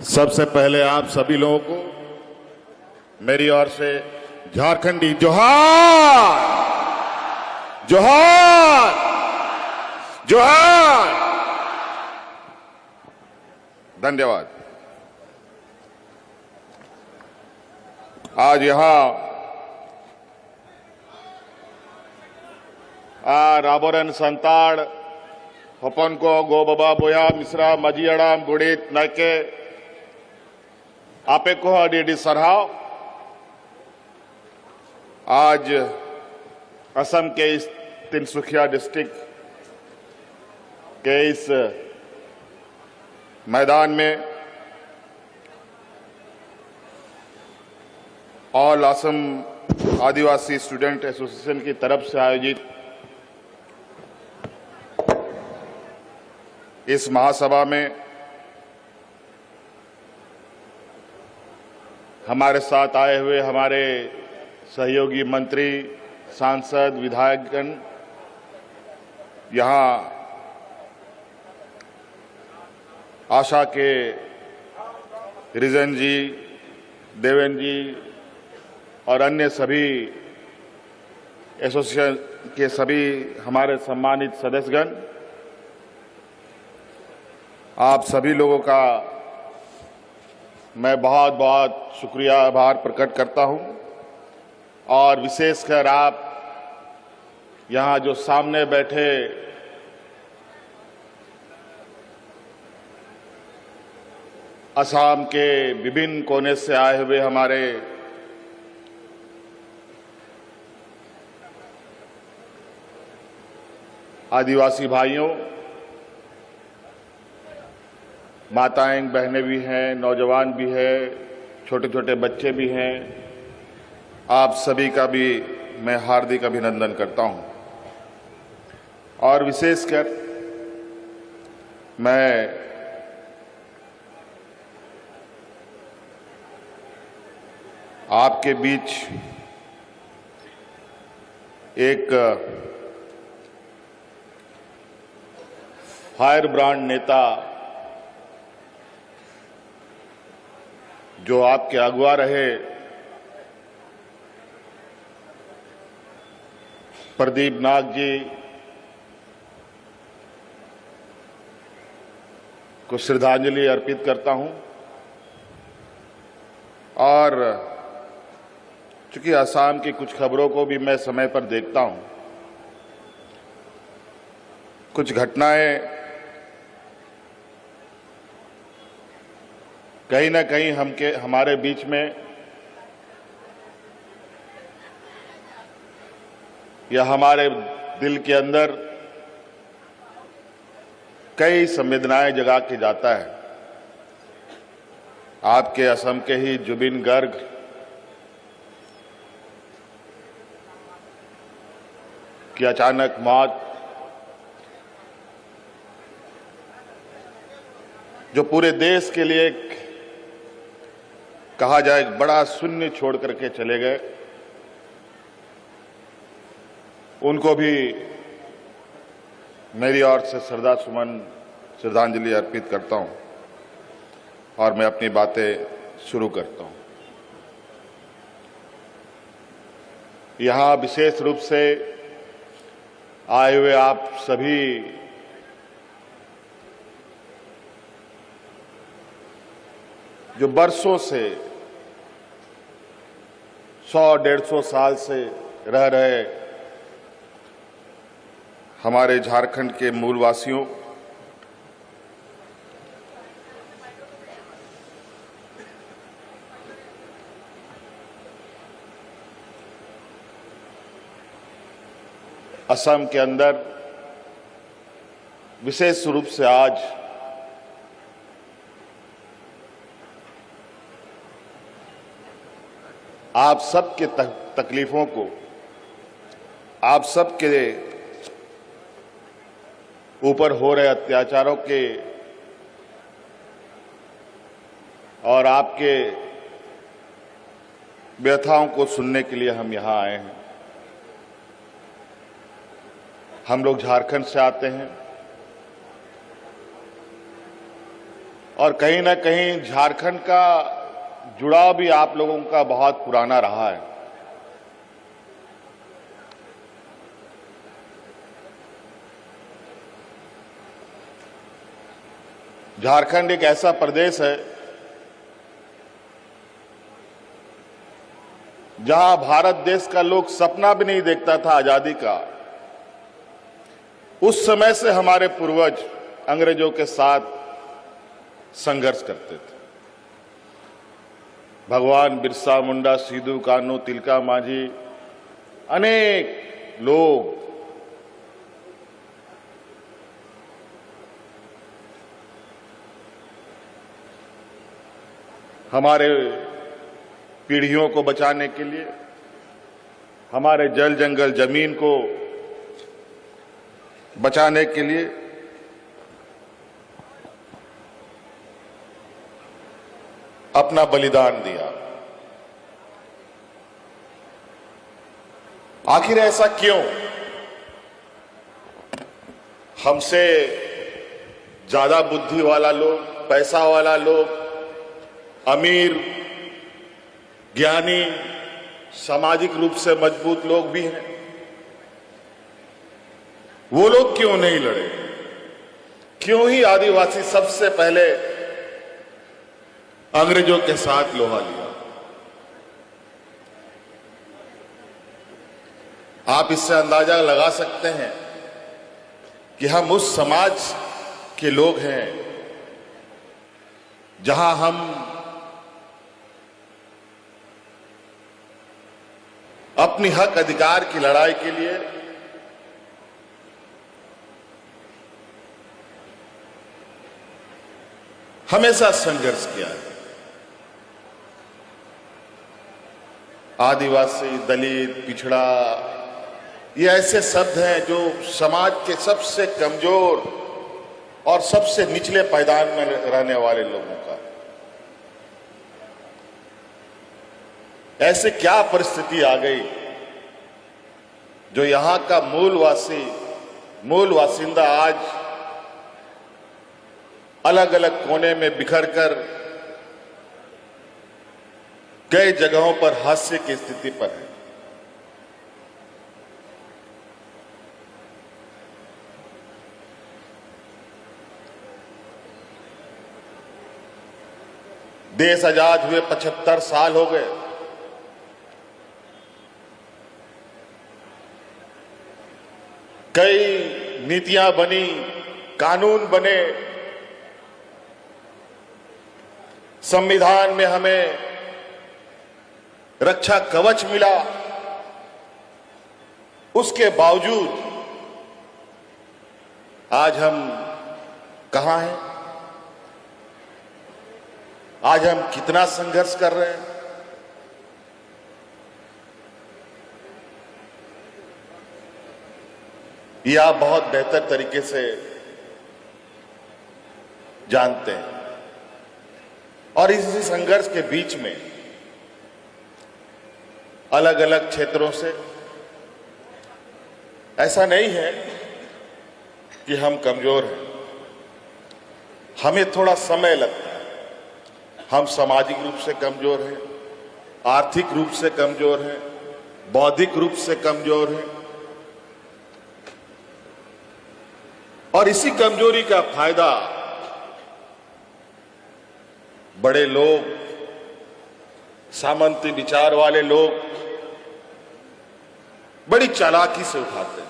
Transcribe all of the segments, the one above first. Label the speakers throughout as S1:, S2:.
S1: सबसे पहले आप सभी लोगों को मेरी ओर से झारखंडी जोहार, जोहार, जोहार। धन्यवाद। आज यहां राबोरन संताड़ हपन को गो बाबा बोया मिश्रा मजियाड़ाम गुड़ित नायके आपे को अडी सरहाव। आज असम के इस तिनसुखिया डिस्ट्रिक्ट के इस मैदान में ऑल असम आदिवासी स्टूडेंट एसोसिएशन की तरफ से आयोजित इस महासभा में हमारे साथ आए हुए हमारे सहयोगी मंत्री, सांसद, विधायकगण, यहाँ आशा के रिजन जी, देवेंद्र जी और अन्य सभी एसोसिएशन के सभी हमारे सम्मानित सदस्यगण, आप सभी लोगों का मैं बहुत बहुत शुक्रिया, आभार प्रकट करता हूं। और विशेषकर आप यहां जो सामने बैठे असम के विभिन्न कोने से आए हुए हमारे आदिवासी भाइयों, माताएं बहनें भी हैं, नौजवान भी हैं, छोटे छोटे बच्चे भी हैं, आप सभी का भी मैं हार्दिक अभिनंदन करता हूं। और विशेषकर मैं आपके बीच एक फायर ब्रांड नेता जो आपके अगुवा रहे, प्रदीप नाग जी को श्रद्धांजलि अर्पित करता हूं। और चूंकि असम की कुछ खबरों को भी मैं समय पर देखता हूं, कुछ घटनाएं कहीं ना कहीं हमारे बीच में या हमारे दिल के अंदर कई संवेदनाएं जगा के जाता है। आपके असम के ही जुबिन गर्ग की अचानक मौत, जो पूरे देश के लिए कहा जाए बड़ा शून्य छोड़ करके चले गए, उनको भी मेरी ओर से श्रद्धांजलि अर्पित करता हूं। और मैं अपनी बातें शुरू करता हूं। यहां विशेष रूप से आए हुए आप सभी जो बरसों से 100-150 साल से रह रहे हमारे झारखंड के मूलवासियों, असम के अंदर विशेष रूप से आज आप सबके तकलीफों को, आप सबके ऊपर हो रहे अत्याचारों के और आपके व्यथाओं को सुनने के लिए हम यहां आए हैं। हम लोग झारखंड से आते हैं और कहीं ना कहीं झारखंड का जुड़ाव भी आप लोगों का बहुत पुराना रहा है। झारखंड एक ऐसा प्रदेश है जहां भारत देश का लोग सपना भी नहीं देखता था आजादी का। उस समय से हमारे पूर्वज अंग्रेजों के साथ संघर्ष करते थे। भगवान बिरसा मुंडा, सिद्धू कान्हू, तिलका मांझी, अनेक लोग हमारे पीढ़ियों को बचाने के लिए, हमारे जल जंगल जमीन को बचाने के लिए अपना बलिदान दिया। आखिर ऐसा क्यों? हमसे ज्यादा बुद्धि वाला लोग, पैसा वाला लोग, अमीर, ज्ञानी, सामाजिक रूप से मजबूत लोग भी हैं। वो लोग क्यों नहीं लड़े? क्यों ही आदिवासी सबसे पहले अंग्रेजों के साथ लोहा लिया? आप इससे अंदाजा लगा सकते हैं कि हम उस समाज के लोग हैं जहां हम अपनी हक अधिकार की लड़ाई के लिए हमेशा संघर्ष किया है। आदिवासी, दलित, पिछड़ा, ये ऐसे शब्द हैं जो समाज के सबसे कमजोर और सबसे निचले पायदान में रहने वाले लोगों का। ऐसे क्या परिस्थिति आ गई जो यहां का मूल वासिंदा आज अलग अलग कोने में बिखर कर कई जगहों पर हास्य की स्थिति पर है। देश आजाद हुए 75 साल हो गए। कई नीतियां बनी, कानून बने, संविधान में हमें रक्षा कवच मिला। उसके बावजूद आज हम कहां हैं? आज हम कितना संघर्ष कर रहे हैं? ये आप बहुत बेहतर तरीके से जानते हैं। और इसी संघर्ष के बीच में अलग अलग क्षेत्रों से ऐसा नहीं है कि हम कमजोर हैं। हमें थोड़ा समय लगता है। हम सामाजिक रूप से कमजोर हैं, आर्थिक रूप से कमजोर हैं, बौद्धिक रूप से कमजोर हैं। और इसी कमजोरी का फायदा बड़े लोग, सामंती विचार वाले लोग बड़ी चालाकी से उठाते हैं।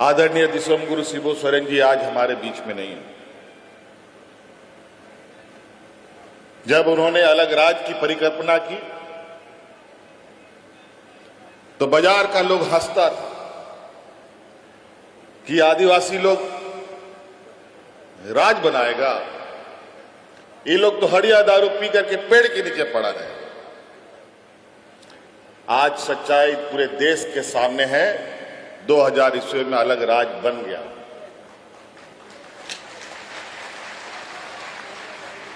S1: आदरणीय दिसोमगुरु शिबू सोरेन जी आज हमारे बीच में नहीं है। जब उन्होंने अलग राज्य की परिकल्पना की तो बाजार का लोग हंसता था कि आदिवासी लोग राज बनाएगा, ये लोग तो हड़िया दारू पी करके पेड़ के नीचे पड़ा रहे। आज सच्चाई पूरे देश के सामने है। 2000 ईस्वी में अलग राज बन गया।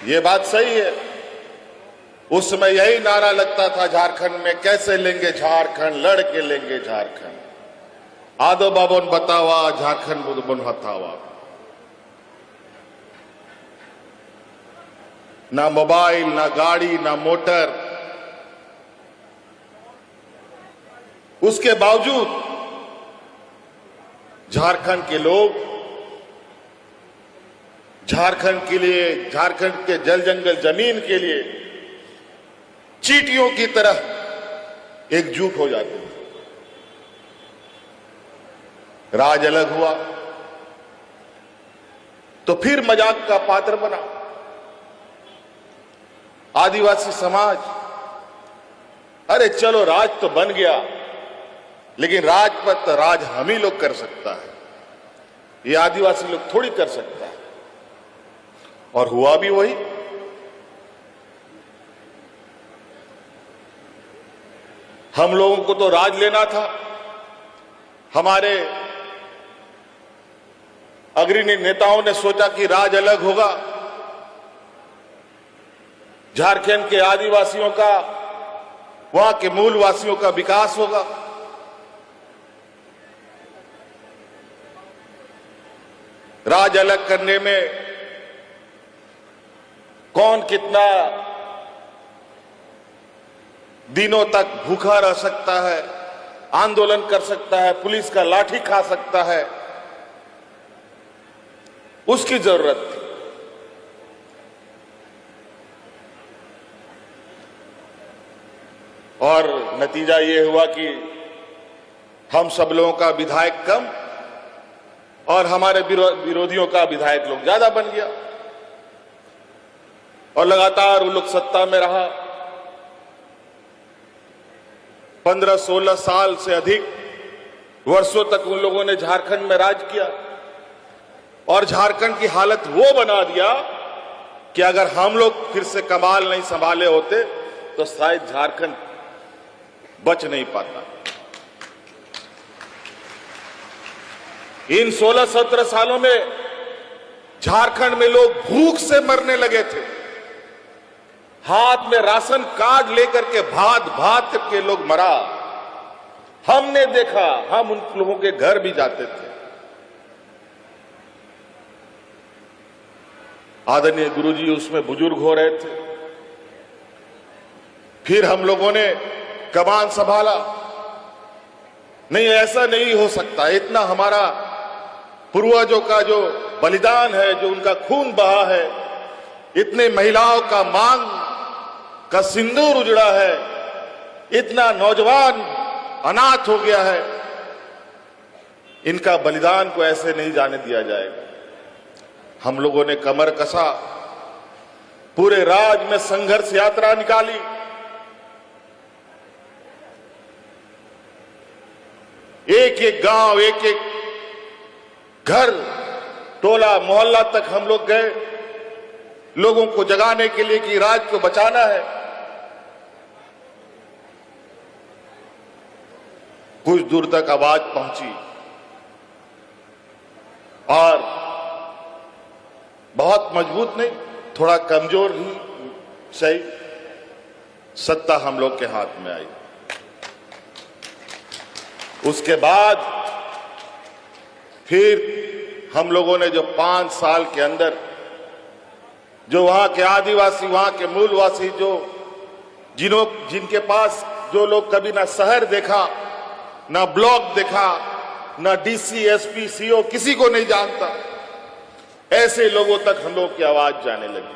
S1: ये बात सही है। उस समय यही नारा लगता था झारखंड में, कैसे लेंगे झारखंड, लड़ के लेंगे झारखंड। आदो बाबन बतावा झारखंड बन हथावा। ना मोबाइल, ना गाड़ी, ना मोटर, उसके बावजूद झारखंड के लोग झारखंड के लिए, झारखंड के जल जंगल जमीन के लिए चींटियों की तरह एकजुट हो जाते थे। राज अलग हुआ तो फिर मजाक का पात्र बना। आदिवासी समाज, अरे चलो राज तो बन गया, लेकिन राज पर तो राज हम ही लोग कर सकता है, ये आदिवासी लोग थोड़ी कर सकता है। और हुआ भी वही। हम लोगों को तो राज लेना था। हमारे अग्रणी नेताओं ने सोचा कि राज अलग होगा, झारखंड के आदिवासियों का, वहां के मूल वासियों का विकास होगा। राज अलग करने में कौन कितना दिनों तक भूखा रह सकता है, आंदोलन कर सकता है, पुलिस का लाठी खा सकता है, उसकी जरूरत थी। और नतीजा ये हुआ कि हम सब लोगों का विधायक कम और हमारे विरोधियों का विधायक लोग ज्यादा बन गया, और लगातार वो लोग सत्ता में रहा। 15-16 साल से अधिक वर्षों तक उन लोगों ने झारखंड में राज किया, और झारखंड की हालत वो बना दिया कि अगर हम लोग फिर से कमाल नहीं संभाले होते तो शायद झारखंड बच नहीं पाता। इन 16-17 सालों में झारखंड में लोग भूख से मरने लगे थे। हाथ में राशन कार्ड लेकर के भात भात करके लोग मरा, हमने देखा। हम उन लोगों के घर भी जाते थे। आदरणीय गुरुजी उसमें बुजुर्ग हो रहे थे। फिर हम लोगों ने कमान संभाला। नहीं, ऐसा नहीं हो सकता, इतना हमारा पूर्वजों का जो बलिदान है, जो उनका खून बहा है, इतने महिलाओं का मांग का सिंदूर उजड़ा है, इतना नौजवान अनाथ हो गया है, इनका बलिदान को ऐसे नहीं जाने दिया जाएगा। हम लोगों ने कमर कसा, पूरे राज्य में संघर्ष यात्रा निकाली। एक एक गांव, एक एक घर, टोला मोहल्ला तक हम लोग गए, लोगों को जगाने के लिए कि राज्य को बचाना है। कुछ दूर तक आवाज पहुंची और बहुत मजबूत नहीं, थोड़ा कमजोर ही सही, सत्ता हम लोग के हाथ में आई। उसके बाद फिर हम लोगों ने जो 5 साल के अंदर जो वहां के आदिवासी, वहां के मूलवासी, जिनके पास जो लोग कभी ना शहर देखा, ना ब्लॉक देखा, ना डीसी, एसपी, सीओ, किसी को नहीं जानता, ऐसे लोगों तक हम लोग की आवाज जाने लगी,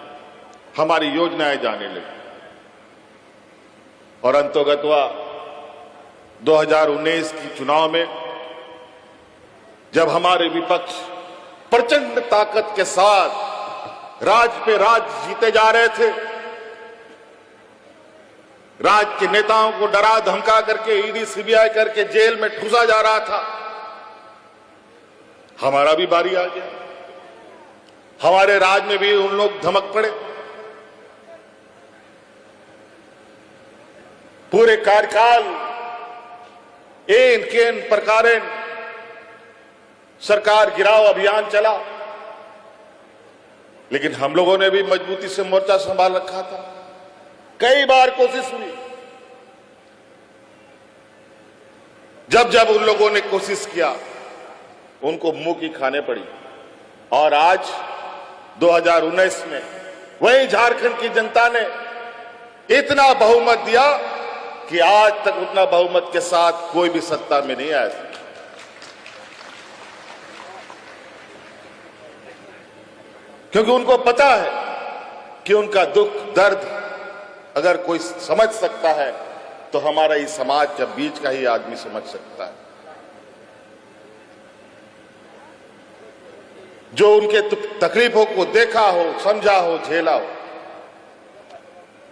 S1: हमारी योजनाएं जाने लगी। और अंतोगत्वा 2019 की चुनाव में जब हमारे विपक्ष प्रचंड ताकत के साथ राज पे राज जीते जा रहे थे, राज्य के नेताओं को डरा धमका करके ईडी सीबीआई करके जेल में ठूसा जा रहा था, हमारा भी बारी आ गया। हमारे राज्य में भी उन लोग धमक पड़े। पूरे कार्यकाल एन केन प्रकारेण सरकार गिराव अभियान चला, लेकिन हम लोगों ने भी मजबूती से मोर्चा संभाल रखा था। कई बार कोशिश हुई, जब जब उन लोगों ने कोशिश किया उनको मुंह की खाने पड़ी। और आज 2019 में वही झारखंड की जनता ने इतना बहुमत दिया कि आज तक उतना बहुमत के साथ कोई भी सत्ता में नहीं आया था। क्योंकि उनको पता है कि उनका दुख दर्द अगर कोई समझ सकता है तो हमारा ये समाज के बीच का ही आदमी समझ सकता है, जो उनके तकलीफों को देखा हो, समझा हो, झेला हो।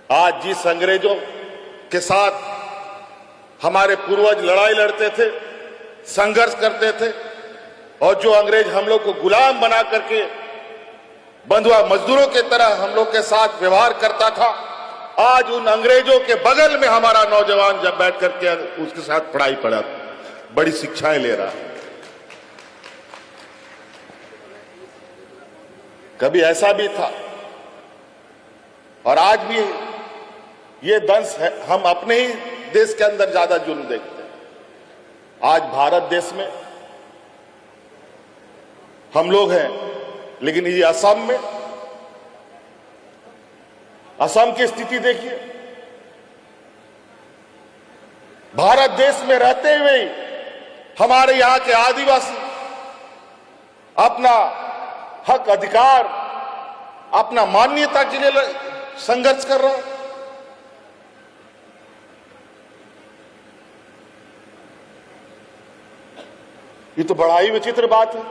S1: आज जिस अंग्रेजों के साथ हमारे पूर्वज लड़ाई लड़ते थे, संघर्ष करते थे, और जो अंग्रेज हम लोग को गुलाम बना करके बंधुआ मजदूरों की तरह हम लोग के साथ व्यवहार करता था, आज उन अंग्रेजों के बगल में हमारा नौजवान जब बैठ करके उसके साथ पढ़ाई पढ़ा, बड़ी शिक्षाएं ले रहा है। कभी ऐसा भी था और आज भी ये दंश है, हम अपने ही देश के अंदर ज्यादा जुल्म देखते हैं। आज भारत देश में हम लोग हैं, लेकिन ये असम में, असम की स्थिति देखिए। भारत देश में रहते हुए हमारे यहां के आदिवासी अपना हक अधिकार, अपना मान्यता के लिए संघर्ष कर रहा है। ये तो बड़ा ही विचित्र बात है।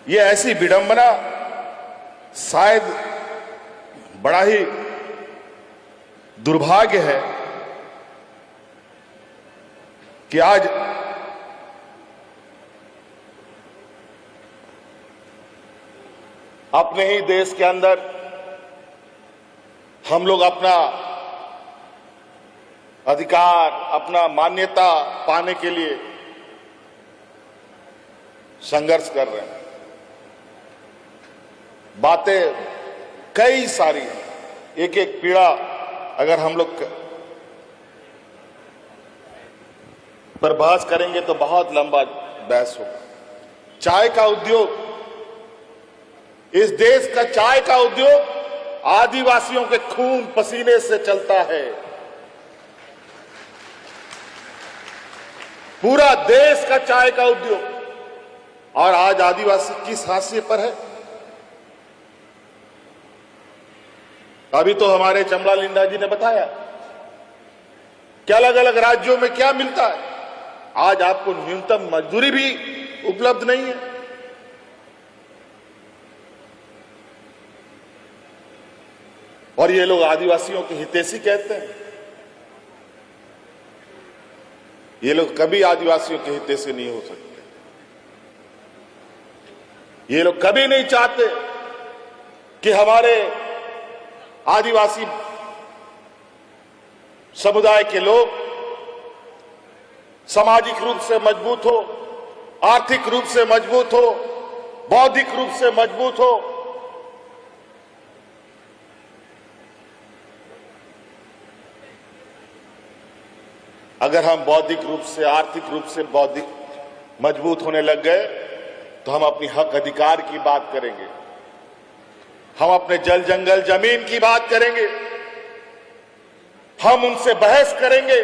S1: ये ऐसी विडंबना शायद बड़ा ही दुर्भाग्य है कि आज अपने ही देश के अंदर हम लोग अपना अधिकार, अपना मान्यता पाने के लिए संघर्ष कर रहे हैं। बातें कई सारी, एक एक पीड़ा अगर हम लोग पर बहस करेंगे तो बहुत लंबा बहस होगा। चाय का उद्योग, इस देश का चाय का उद्योग आदिवासियों के खून पसीने से चलता है। पूरा देश का चाय का उद्योग, और आज आदिवासी किस हाशिए पर है? अभी तो हमारे चमड़ा लिंडा जी ने बताया कि अलग अलग राज्यों में क्या मिलता है। आज आपको न्यूनतम मजदूरी भी उपलब्ध नहीं है। और ये लोग आदिवासियों के हितैषी कहते हैं। ये लोग कभी आदिवासियों के हितैषी नहीं हो सकते। ये लोग कभी नहीं चाहते कि हमारे आदिवासी समुदाय के लोग सामाजिक रूप से मजबूत हो, आर्थिक रूप से मजबूत हो, बौद्धिक रूप से मजबूत हो। अगर हम बौद्धिक रूप से, आर्थिक रूप से बौद्धिक मजबूत होने लग गए तो हम अपनी हक अधिकार की बात करेंगे, हम अपने जल जंगल जमीन की बात करेंगे, हम उनसे बहस करेंगे।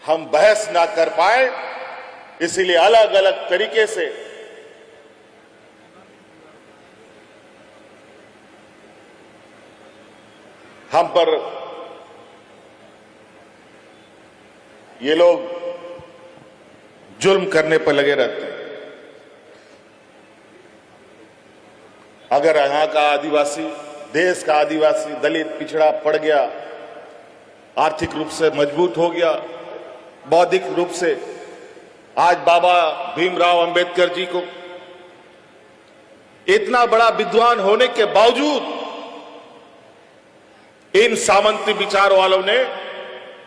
S1: हम बहस ना कर पाए, इसीलिए अलग अलग तरीके से हम पर ये लोग जुल्म करने पर लगे रहते हैं। अगर यहां का आदिवासी, देश का आदिवासी, दलित, पिछड़ा पड़ गया, आर्थिक रूप से मजबूत हो गया, बौद्धिक रूप से, आज बाबा भीमराव अंबेडकर जी को इतना बड़ा विद्वान होने के बावजूद इन सामंती विचार वालों ने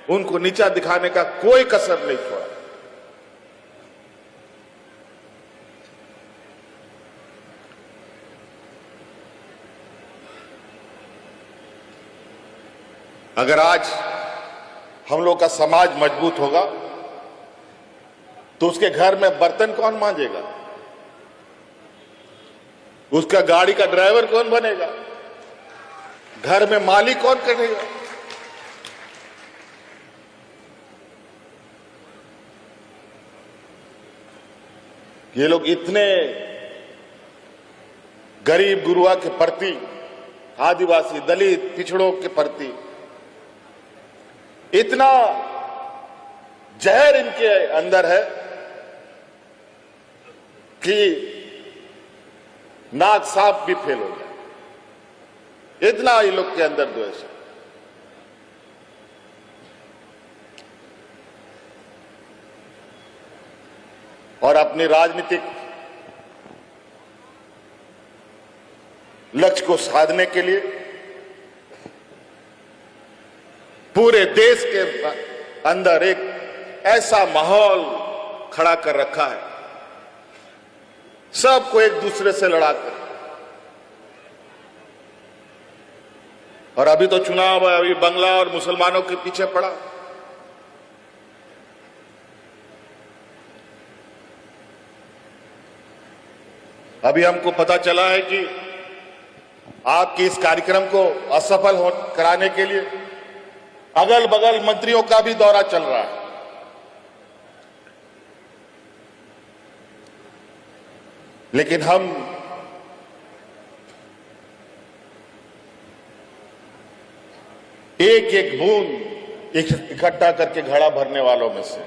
S1: उनको नीचा दिखाने का कोई कसर नहीं छोड़ा। अगर आज हम लोग का समाज मजबूत होगा तो उसके घर में बर्तन कौन मांजेगा, उसका गाड़ी का ड्राइवर कौन बनेगा, घर में मालिक कौन करेगा। ये लोग इतने गरीब गुरुआ के प्रति, आदिवासी दलित पिछड़ों के प्रति इतना जहर इनके अंदर है कि नाक सांप भी फेल हो जाए, इतना ये लोग के अंदर द्वेष है। और अपनी राजनीतिक लक्ष्य को साधने के लिए पूरे देश के अंदर एक ऐसा माहौल खड़ा कर रखा है, सबको एक दूसरे से लड़ाकर। और अभी तो चुनाव है, अभी बंगला और मुसलमानों के पीछे पड़ा। अभी हमको पता चला है कि आपके इस कार्यक्रम को असफल कराने के लिए अगल बगल मंत्रियों का भी दौरा चल रहा है। लेकिन हम एक एक बूंद इकट्ठा करके घड़ा भरने वालों में से